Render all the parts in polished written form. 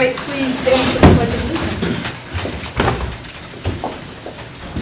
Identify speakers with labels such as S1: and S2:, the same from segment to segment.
S1: right, please stand for the pledge of allegiance.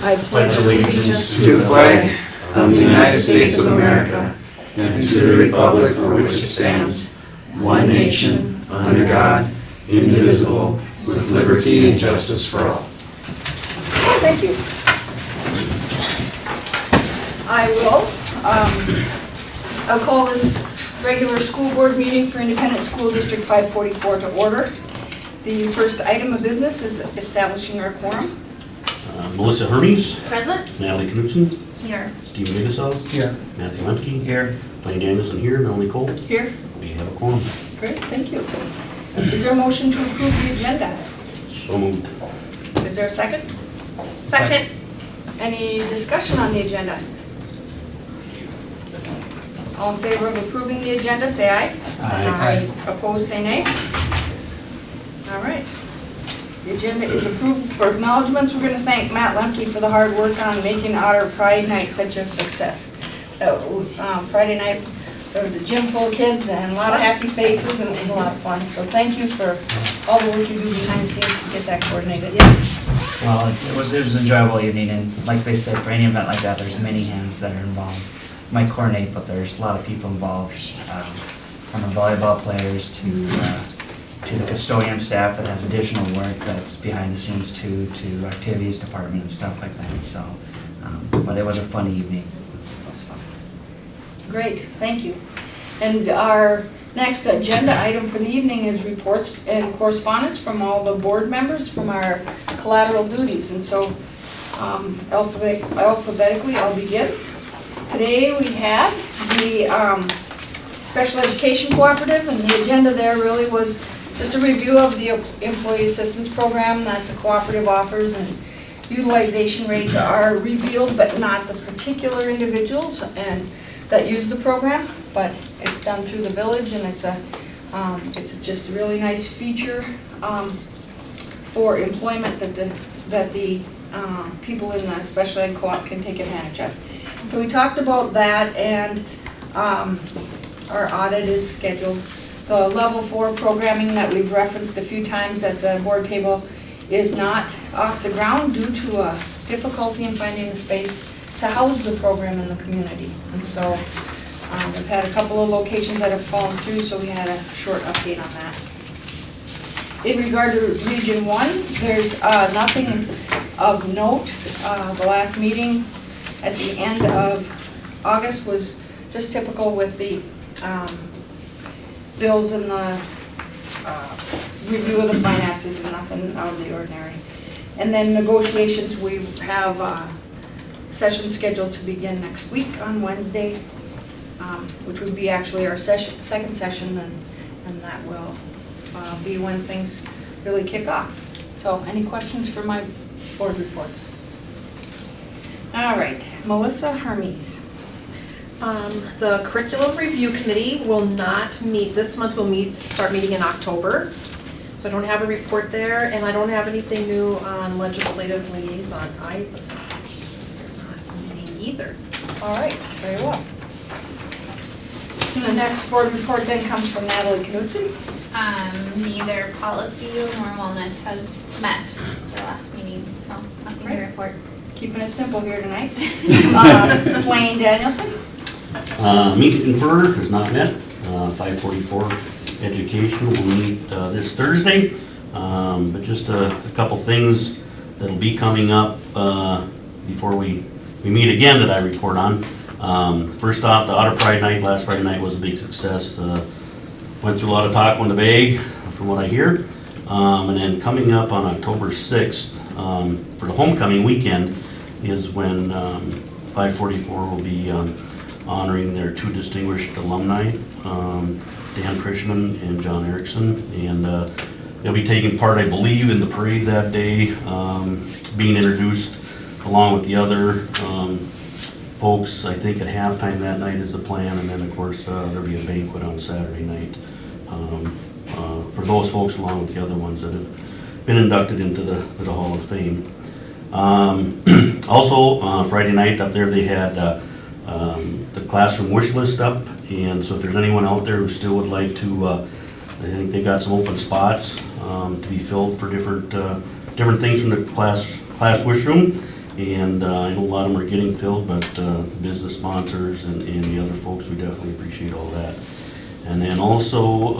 S1: I
S2: pledge allegiance to the flag of the United States of America and to the republic for which it stands, one nation, under God, indivisible, with liberty and justice for all.
S1: Thank you. I'll call this regular school board meeting for Independent School District 544 to order. The first item of business is establishing our quorum.
S3: Melissa Hermes.
S4: Present.
S3: Natalie Knudsen.
S4: Here.
S3: Stephen Bigasov.
S2: Here.
S3: Matthew Lemke. Here. Blaine Danielson here. Melanie Cole.
S1: Here.
S3: We have a quorum.
S1: Great, thank you. Is there a motion to approve the agenda?
S3: So moved.
S1: Is there a second?
S4: Second.
S1: Any discussion on the agenda? All in favor of approving the agenda, say aye.
S3: Aye.
S1: Opposed, say nay. All right. The agenda is approved. For acknowledgements, we're going to thank Matt Lemke for the hard work on making Otter Pride Night such a success. Friday night, there was a gym full of kids and a lot of happy faces, and it was a lot of fun. So thank you for all the work you do behind the scenes to get that coordinated.
S5: Well, it was an enjoyable evening, and like they said, for any event like that, there's many hands that are involved. You might coordinate, but there's a lot of people involved, from the volleyball players to the custodian staff that has additional work that's behind the scenes to activities department and stuff like that. So, but it was a fun evening. It was fun.
S1: Great, thank you. And our next agenda item for the evening is reports and correspondence from all the board members from our collateral duties. And so alphabetically, I'll begin. Today we have the Special Education Cooperative, and the agenda there really was just a review of the Employee Assistance Program that the cooperative offers, and utilization rates are revealed, but not the particular individuals and that use the program, but it's done through the village, and it's just a really nice feature for employment that the people in the special ed co-op can take advantage of. So we talked about that, and our audit is scheduled. The level 4 programming that we've referenced a few times at the board table is not off the ground due to a difficulty in finding the space to house the program in the community. And so we've had a couple of locations that have fallen through, so we had a short update on that. In regard to Region 1, there's nothing of note. The last meeting at the end of August was just typical with the bills and the review of the finances, and nothing out of the ordinary. And then negotiations, we have session scheduled to begin next week on Wednesday, which would be actually our second session, and that will be when things really kick off. So any questions for my board reports? All right, Melissa Hermes.
S4: The Curriculum Review Committee will not meet this month. We'll start meeting in October. So I don't have a report there, and I don't have anything new on legislative liaison either, since they're not meeting either.
S1: All right, very well. The next board report then comes from Natalie Knudsen.
S6: Neither policy nor wellness has met since our last meeting, so nothing to report.
S1: Keeping it simple here tonight. Blaine Danielson.
S3: Meet and confer has not met. 544 Education will meet this Thursday. But just a couple things that'll be coming up before we meet again that I report on. First off, the Otter Pride Night last Friday night was a big success. Went through a lot of talk on the bag, from what I hear. And then coming up on October 6th, for the homecoming weekend, is when 544 will be honoring their two distinguished alumni, Dan Krishnan and John Erickson. And they'll be taking part, I believe, in the parade that day, being introduced along with the other folks, I think at halftime that night is the plan, and then of course there'll be a banquet on Saturday night for those folks along with the other ones that have been inducted into the Hall of Fame. Also, Friday night up there they had the classroom wish list up, and so if there's anyone out there who still would like to, I think they got some open spots. to be filled for different things from the class wish room. And I know a lot of them are getting filled, but business sponsors and the other folks, we definitely appreciate all that. And then also,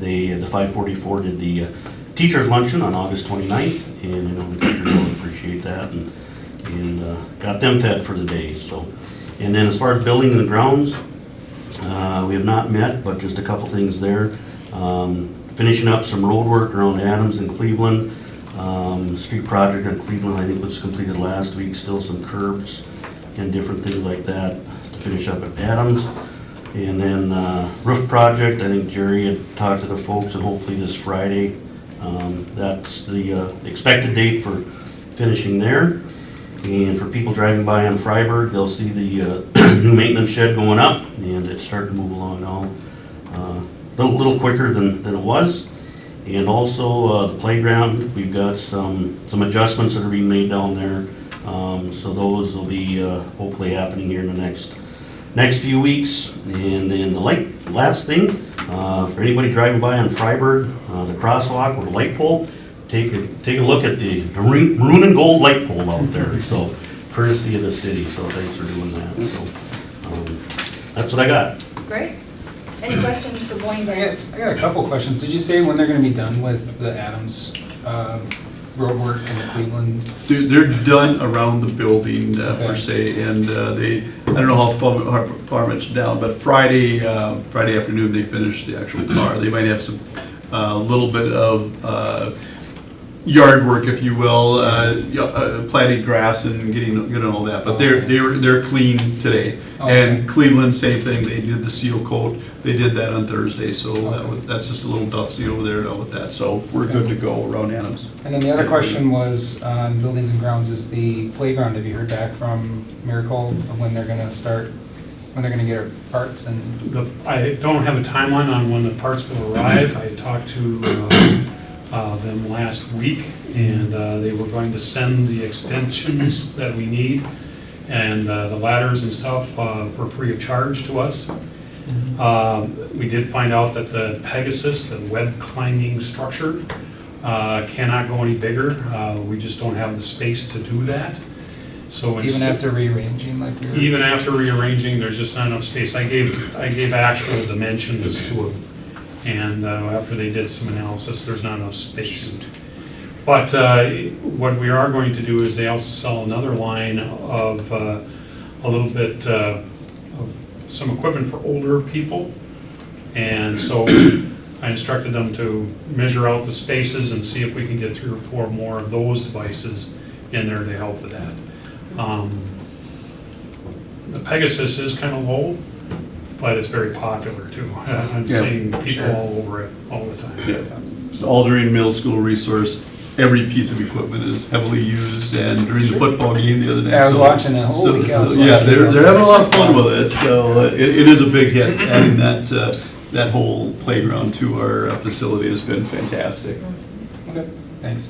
S3: the 544 did the teacher's luncheon on August 29th, and I know the teachers really appreciate that, and got them fed for the day. So, and then as far as building and grounds, we have not met, but just a couple things there. Finishing up some road work around Adams and Cleveland. Street project in Cleveland, I think, was completed last week. Still some curbs and different things like that to finish up at Adams. And then roof project, I think Jerry had talked to the folks, and hopefully this Friday, that's the expected date for finishing there. And for people driving by on Freiburg, they'll see the new maintenance shed going up, and it's starting to move along now a little quicker than it was. And also the playground, we've got some adjustments that are being made down there. So those will be hopefully happening here in the next few weeks. And then the last thing, for anybody driving by on Freiburg, the crosswalk or the light pole, take a look at the maroon and gold light pole out there. So courtesy of the city, so thanks for doing that. So that's what I got.
S1: Great. Any questions for Blaine?
S7: I got a couple questions. Did you say when they're going to be done with the Adams road work in the Cleveland?
S2: They're done around the building per
S7: Okay.
S2: se, and I don't know how far much down, but Friday afternoon they finished the actual tar. They might have some little bit of yard work, if you will, planting grass and getting all that. But they're clean today.
S7: Okay.
S2: And Cleveland, same thing. They did the seal coat. They did that on Thursday, so that's just a little dusty over there now with that. So we're good to go around Adams.
S7: And then the other question was on buildings and grounds is the playground. Have you heard back from Miracle of when they're going to start, when they're going to get our parts? And
S8: I don't have a timeline on when the parts will arrive. I talked to them last week, and they were going to send the extensions that we need and the ladders and stuff for free of charge to us. We did find out that the Pegasus, the web climbing structure, cannot go any bigger. We just don't have the space to do that. So
S7: even after rearranging, like we were?
S8: Even after rearranging, there's just not enough space. I gave actual dimensions to them, and after they did some analysis, there's not enough space. But what we are going to do is they also sell another line of a little bit of some equipment for older people, and so I instructed them to measure out the spaces and see if we can get 3 or 4 more of those devices in there to help with that. The Pegasus is kind of low, but it's very popular too. I'm seeing people all over it all the time.
S2: Yeah. So Aldering Middle School resource. Every piece of equipment is heavily used, and during the football game the other night.
S7: I was watching that. Holy cow.
S2: Yeah, they're having a lot of fun with it. So it is a big hit. Adding that whole playground to our facility has been fantastic.
S7: Okay, thanks.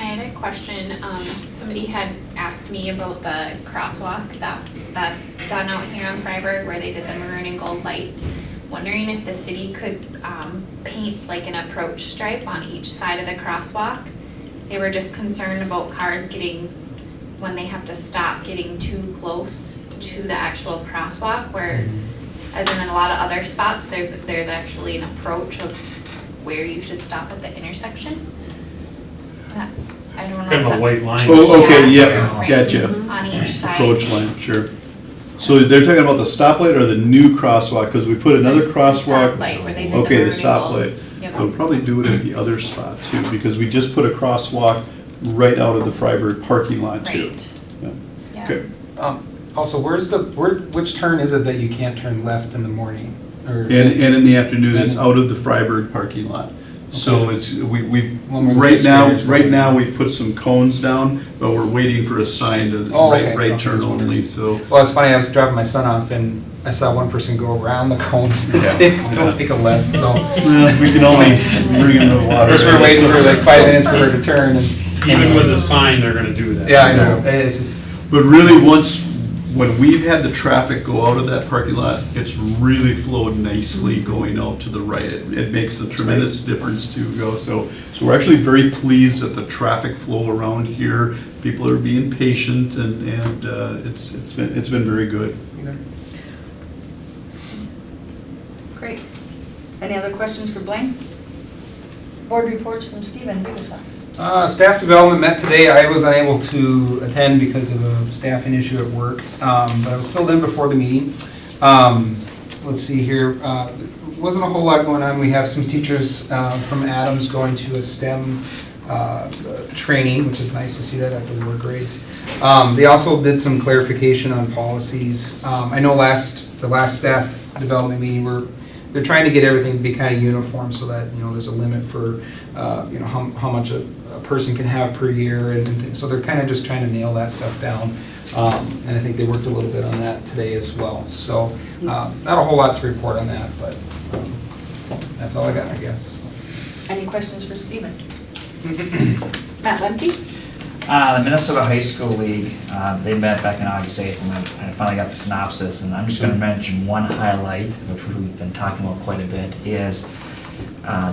S6: I had a question. Somebody had asked me about the crosswalk that's done out here on Freiburg where they did the maroon and gold lights. Wondering if the city could paint like an approach stripe on each side of the crosswalk. They were just concerned about cars when they have to stop, getting too close to the actual crosswalk, where, as in a lot of other spots, there's actually an approach of where you should stop at the intersection. I don't know if
S8: Kind of a
S6: that's.
S8: white line.
S2: Oh, okay, yeah,
S6: Right.
S2: gotcha.
S6: On each side.
S2: Approach line, sure. So they're talking about the stoplight or the new crosswalk, because we put another
S6: The
S2: crosswalk.
S6: stoplight where they did
S2: Okay, the
S6: maroon and gold.
S2: stoplight.
S6: Yep.
S2: They'll probably do it at the other spot too, because we just put a crosswalk right out of the Freiburg parking lot too.
S6: Right.
S2: Yeah.
S6: Yeah.
S2: Okay.
S7: Also, which turn is it that you can't turn left in the morning? Or is
S2: And
S7: it-
S2: in the afternoon, it's out of the Freiburg parking lot. So it's, we
S7: When we're the
S2: right
S7: sixth graders,
S2: now, we put some cones down, but we're waiting for a sign to,
S7: Oh, okay.
S2: right
S7: Okay.
S2: turn only, so.
S7: Well, it's funny, I was dropping my son off and I saw one person go around the cones and still take a left, so.
S2: Well, we can only bring in the water.
S7: First we're waiting for like 5 minutes for her to turn and.
S8: Even with the sign, they're gonna do that.
S7: Yeah, I know, it's just,
S2: But really, once when we've had the traffic go out of that parking lot, it's really flowed nicely going out to the right. It makes a tremendous difference to go. So we're actually very pleased with the traffic flow around here. People are being patient, and it's been very good.
S1: Great. Any other questions for Blaine? Board reports from Stephen, give us up.
S7: Staff development met today. I was unable to attend because of a staffing issue at work, but I was filled in before the meeting. Let's see here. Wasn't a whole lot going on. We have some teachers from Adams going to a STEM training, which is nice to see that at the lower grades. They also did some clarification on policies. I know the last staff development meeting, they're trying to get everything to be kind of uniform so that, there's a limit for, how much a person can have per year, and so they're kind of just trying to nail that stuff down. And I think they worked a little bit on that today as well. So, not a whole lot to report on that, but that's all I got, I guess.
S1: Any questions for Stephen? Matt Lemke?
S5: The Minnesota High School League, they met back in August 8th, and I finally got the synopsis, and I'm just going to mention one highlight, which we've been talking about quite a bit, is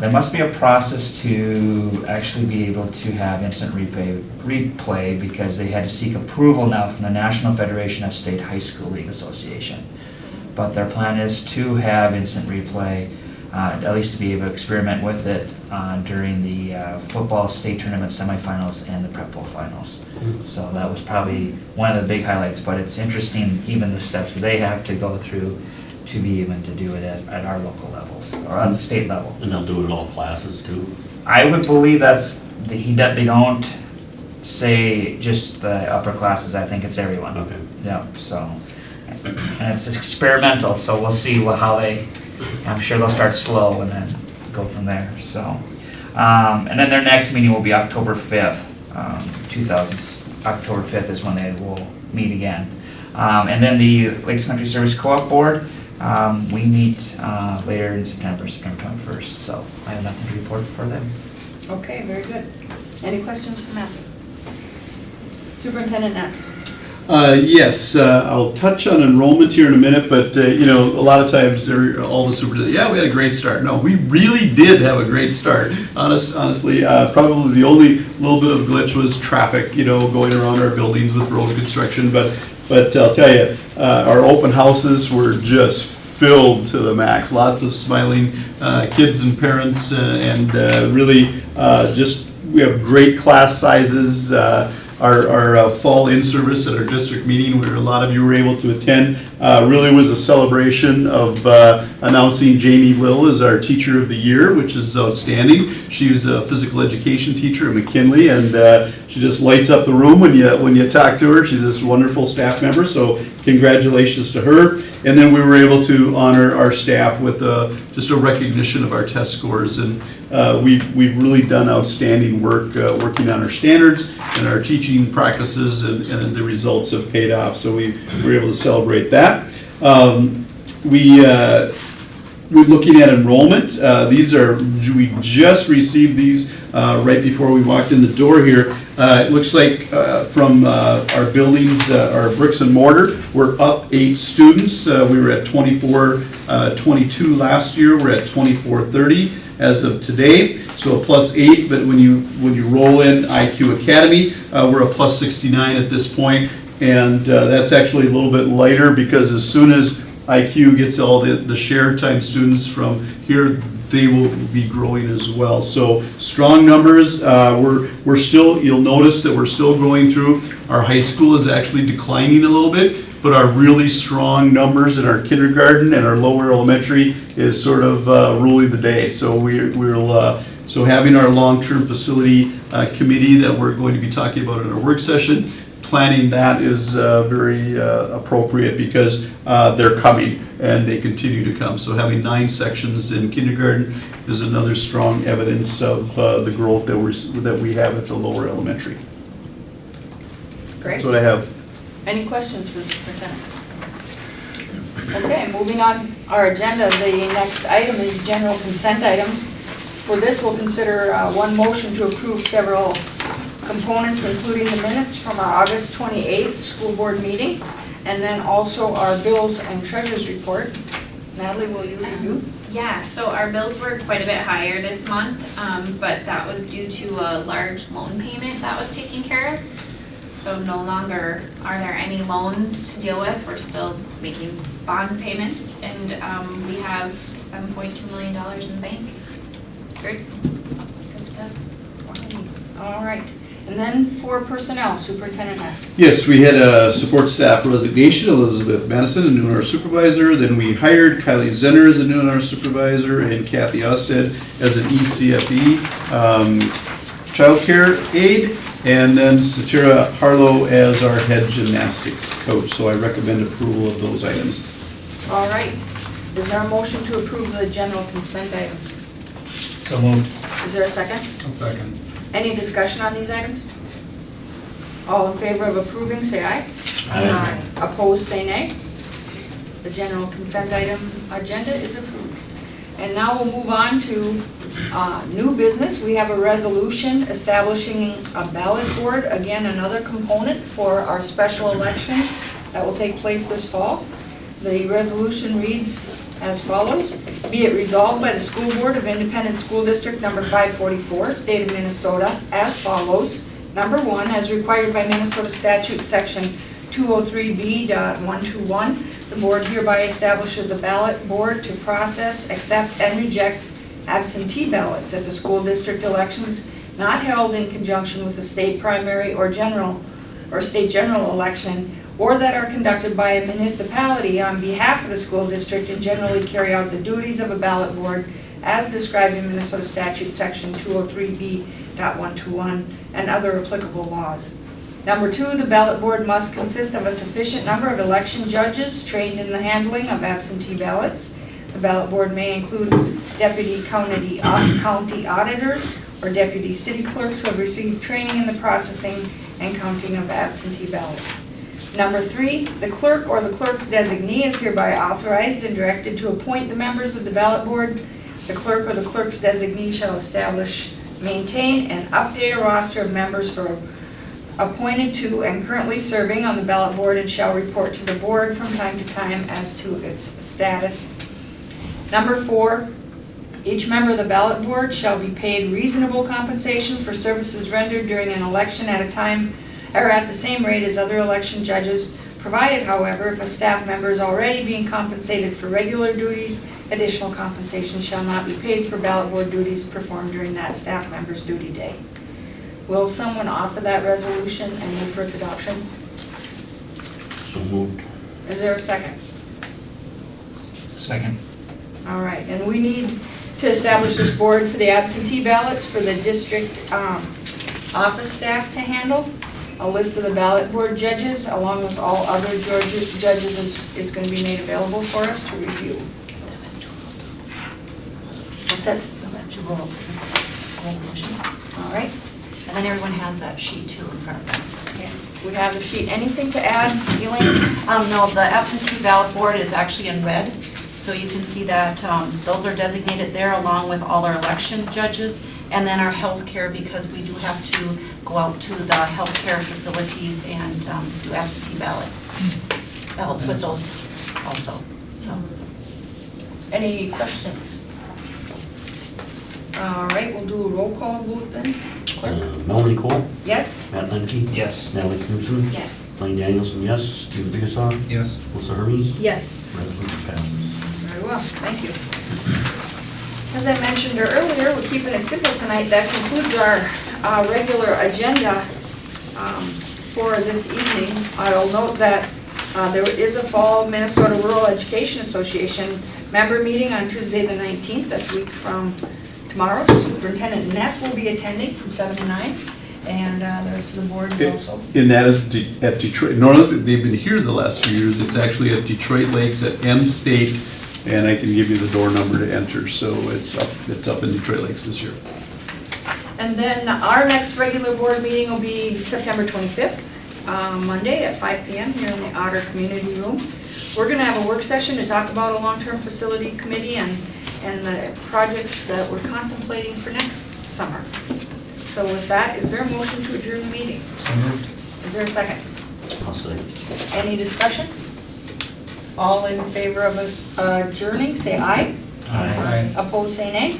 S5: there must be a process to actually be able to have instant replay because they had to seek approval now from the National Federation of State High School League Association. But their plan is to have instant replay, at least to be able to experiment with it during the football state tournament semifinals and the prep bowl finals. So that was probably one of the big highlights, but it's interesting even the steps they have to go through to be able to do it at our local levels, or at the state level.
S3: And they'll do it at all classes too?
S5: I would believe they don't say just the upper classes, I think it's everyone.
S3: Okay.
S5: Yeah, so, and it's experimental, so we'll see I'm sure they'll start slow and then go from there, so. And then their next meeting will be October 5th, October 5th is when they will meet again. And then the Lakes Country Service Co-op Board, we meet later in September 21st, so I have nothing to report for them.
S1: Okay, very good. Any questions for Matt? Superintendent Ness?
S2: Yes, I'll touch on enrollment here in a minute, but a lot of times all the superintendents, we had a great start. No, we really did have a great start. Honestly, probably the only little bit of glitch was traffic, going around our buildings with road construction. But I'll tell you, our open houses were just filled to the max. Lots of smiling kids and parents, and really we have great class sizes. Our fall in-service at our district meeting, where a lot of you were able to attend, really was a celebration of announcing Jamie Lill as our Teacher of the Year, which is outstanding. She was a physical education teacher at McKinley, and she just lights up the room when you talk to her. She's this wonderful staff member, so congratulations to her. And then we were able to honor our staff with just a recognition of our test scores, and we've really done outstanding work working on our standards and our teaching practices, and the results have paid off, so we were able to celebrate that. We're looking at enrollment. We just received these right before we walked in the door here. It looks like from our buildings, our bricks and mortar, we're up 8 students. We were at 22 last year. We're at 2430 as of today, so a +8. But when you roll in IQ Academy, we're a +69 at this point, and that's actually a little bit lighter because as soon as IQ gets all the shared time students from here, they will be growing as well. So strong numbers. We're still, you'll notice that we're still going through. Our high school is actually declining a little bit, but our really strong numbers in our kindergarten and our lower elementary is sort of ruling the day. So so having our long-term facility committee that we're going to be talking about in our work session, planning that is very appropriate because they're coming and they continue to come. So having 9 sections in kindergarten is another strong evidence of the growth that we have at the lower elementary.
S1: Great.
S2: That's what I have.
S1: Any questions for the superintendent? Okay, moving on our agenda, the next item is general consent items. For this, we'll consider one motion to approve several components, including the minutes from our August 28th school board meeting, And then also our bills and treasurer's report. Natalie, will you review?
S6: Yeah, so our bills were quite a bit higher this month, but that was due to a large loan payment that was taken care of. So no longer are there any loans to deal with. We're still making bond payments, and we have $7.2 million in the bank.
S1: Great.
S6: Good stuff.
S1: All right. And then for personnel, Superintendent Hess.
S2: Yes, we had a support staff resignation, Elizabeth Madison, a new nurse supervisor. Then we hired Kylie Zenner as a new nurse supervisor and Kathy Osted as an ECFE childcare aide. And then Satira Harlow as our head gymnastics coach. So I recommend approval of those items.
S1: All right. Is there a motion to approve the general consent items?
S5: So moved.
S1: Is there a second?
S7: A second.
S1: Any discussion on these items? All in favor of approving, say aye.
S3: Aye.
S1: Opposed, say nay. The general consent item agenda is approved. And now we'll move on to new business. We have a resolution establishing a ballot board, again, another component for our special election that will take place this fall. The resolution reads as follows. Be it resolved by the School Board of Independent School District Number 544, State of Minnesota, as follows. Number 1, as required by Minnesota Statute Section 203B.121, the board hereby establishes a ballot board to process, accept, and reject absentee ballots at the school district elections not held in conjunction with the state primary or state general election, or that are conducted by a municipality on behalf of the school district and generally carry out the duties of a ballot board as described in Minnesota Statute Section 203B.121 and other applicable laws. Number 2, the ballot board must consist of a sufficient number of election judges trained in the handling of absentee ballots. The ballot board may include deputy county auditors or deputy city clerks who have received training in the processing and counting of absentee ballots. Number 3, the clerk or the clerk's designee is hereby authorized and directed to appoint the members of the ballot board. The clerk or the clerk's designee shall establish, maintain, and update a roster of members for appointed to and currently serving on the ballot board and shall report to the board from time to time as to its status. Number 4, each member of the ballot board shall be paid reasonable compensation for services rendered during an election at a time or at the same rate as other election judges, provided, however, if a staff member is already being compensated for regular duties, additional compensation shall not be paid for ballot board duties performed during that staff member's duty day. Will someone offer that resolution and move for its adoption?
S3: So moved.
S1: Is there a second?
S5: Second.
S1: All right, and we need to establish this board for the absentee ballots for the district office staff to handle. A list of the ballot board judges, along with all other judges is going to be made available for us to review.
S9: We'll set two rules since it's a resolution.
S1: All right,
S9: And then everyone has that sheet too in front of them.
S1: okay. We have the sheet. Anything to add, Elaine?
S9: No, the absentee ballot board is actually in red. So you can see that those are designated there along with all our election judges. And then our healthcare, because we do have to go out to the healthcare facilities and do absentee ballots with those also, so.
S1: Any questions? All right, we'll do a roll call vote then. Clerk?
S3: Melanie Cole,
S1: Yes?
S3: Matt Lemke,
S5: Yes.
S3: Natalie Knudsen,
S6: Yes.
S3: Blaine Danielson, yes, Stephen Biggessa,
S7: Yes.
S3: Melissa Hermes,
S4: Yes.
S3: resolution passes.
S1: Very well, thank you. As I mentioned earlier, we're keeping it simple tonight. That concludes our regular agenda for this evening. I'll note that there is a fall Minnesota Rural Education Association member meeting on Tuesday the 19th. That's a week from tomorrow. Superintendent Ness will be attending from 7 to 9, and the rest of the board is also.
S2: And that is at Detroit. Normally, they've been here the last few years. It's actually at Detroit Lakes at M State, and I can give you the door number to enter. So it's up in Detroit Lakes this year.
S1: And then our next regular board meeting will be September 25th, Monday at 5 p.m. here in the Otter Community Room. We're going to have a work session to talk about a long-term facility committee and the projects that we're contemplating for next summer. So with that, is there a motion to adjourn the meeting?
S7: So moved.
S1: Is there a second?
S3: I'll say.
S1: Any discussion? All in favor of adjourning, say aye.
S7: Aye.
S1: Opposed, say nay.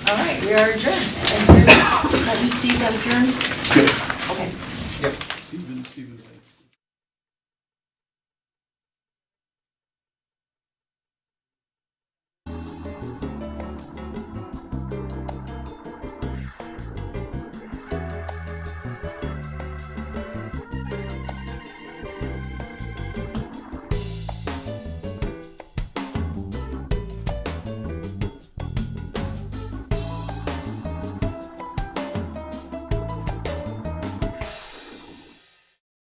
S1: All right, we are adjourned. Thank you very much.
S9: Is that you, Steve, that adjourned?